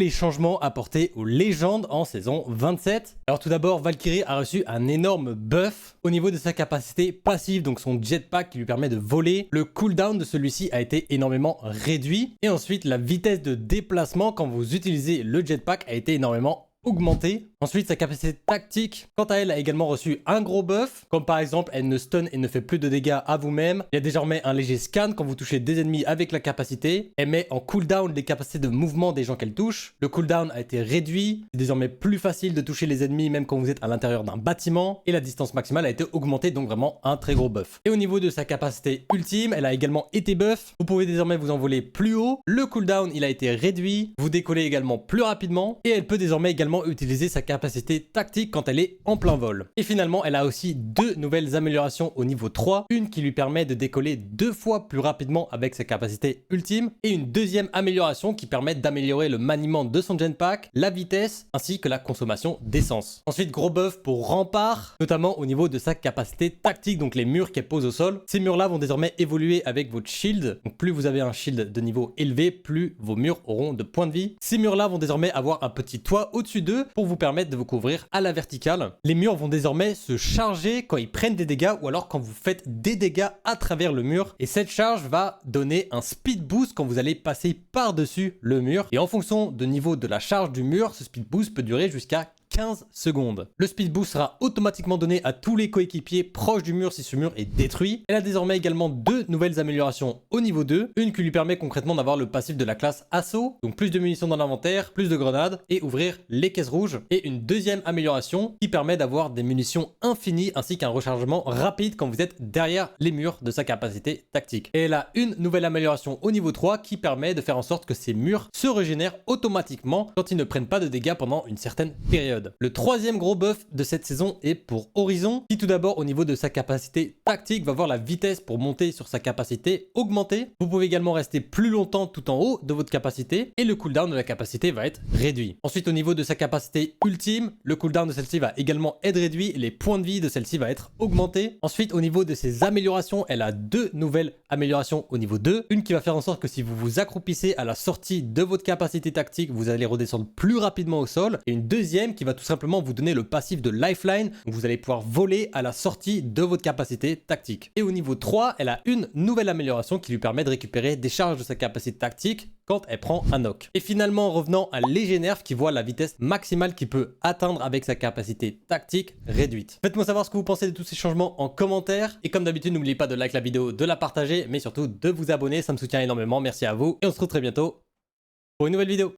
les changements apportés aux légendes en saison 27. Alors tout d'abord, Valkyrie a reçu un énorme buff au niveau de sa capacité passive, donc son jetpack qui lui permet de voler. Le cooldown de celui-ci a été énormément réduit. Et ensuite, la vitesse de déplacement quand vous utilisez le jetpack a été énormément augmentée. Ensuite, sa capacité tactique, quant à elle, a également reçu un gros buff, comme par exemple, elle ne stun et ne fait plus de dégâts à vous-même. Il y a désormais un léger scan quand vous touchez des ennemis avec la capacité. Elle met en cooldown les capacités de mouvement des gens qu'elle touche. Le cooldown a été réduit. C'est désormais plus facile de toucher les ennemis même quand vous êtes à l'intérieur d'un bâtiment. Et la distance maximale a été augmentée, donc vraiment un très gros buff. Et au niveau de sa capacité ultime, elle a également été buff. Vous pouvez désormais vous envoler plus haut. Le cooldown, il a été réduit. Vous décollez également plus rapidement. Et elle peut désormais également utiliser sa capacité tactique quand elle est en plein vol. Et finalement, elle a aussi deux nouvelles améliorations au niveau 3. Une qui lui permet de décoller 2 fois plus rapidement avec sa capacité ultime. Et une deuxième amélioration qui permet d'améliorer le maniement de son jetpack, la vitesse, ainsi que la consommation d'essence. Ensuite, gros buff pour Rempart, notamment au niveau de sa capacité tactique, donc les murs qu'elle pose au sol. Ces murs-là vont désormais évoluer avec votre shield. Donc plus vous avez un shield de niveau élevé, plus vos murs auront de points de vie. Ces murs-là vont désormais avoir un petit toit au-dessus d'eux pour vous permettre de vous couvrir à la verticale. Les murs vont désormais se charger quand ils prennent des dégâts ou alors quand vous faites des dégâts à travers le mur. Et cette charge va donner un speed boost quand vous allez passer par-dessus le mur. Et en fonction du niveau de la charge du mur, ce speed boost peut durer jusqu'à 15 secondes. Le speed boost sera automatiquement donné à tous les coéquipiers proches du mur si ce mur est détruit. Elle a désormais également deux nouvelles améliorations au niveau 2. Une qui lui permet concrètement d'avoir le passif de la classe assaut, donc plus de munitions dans l'inventaire, plus de grenades et ouvrir les caisses rouges. Et une deuxième amélioration qui permet d'avoir des munitions infinies ainsi qu'un rechargement rapide quand vous êtes derrière les murs de sa capacité tactique. Et elle a une nouvelle amélioration au niveau 3 qui permet de faire en sorte que ces murs se régénèrent automatiquement quand ils ne prennent pas de dégâts pendant une certaine période. Le troisième gros buff de cette saison est pour Horizon, qui tout d'abord au niveau de sa capacité tactique va voir la vitesse pour monter sur sa capacité augmenter. Vous pouvez également rester plus longtemps tout en haut de votre capacité et le cooldown de la capacité va être réduit. Ensuite au niveau de sa capacité ultime, le cooldown de celle-ci va également être réduit et les points de vie de celle-ci va être augmenté. Ensuite au niveau de ses améliorations, elle a deux nouvelles améliorations au niveau 2. Une qui va faire en sorte que si vous vous accroupissez à la sortie de votre capacité tactique, vous allez redescendre plus rapidement au sol. Et une deuxième qui va tout simplement vous donner le passif de Lifeline, donc vous allez pouvoir voler à la sortie de votre capacité tactique. Et au niveau 3, elle a une nouvelle amélioration qui lui permet de récupérer des charges de sa capacité tactique quand elle prend un knock. Et finalement, revenant à Léger Nerf qui voit la vitesse maximale qu'il peut atteindre avec sa capacité tactique réduite. Faites-moi savoir ce que vous pensez de tous ces changements en commentaire. Et comme d'habitude, n'oubliez pas de liker la vidéo, de la partager, mais surtout de vous abonner, ça me soutient énormément. Merci à vous et on se retrouve très bientôt pour une nouvelle vidéo.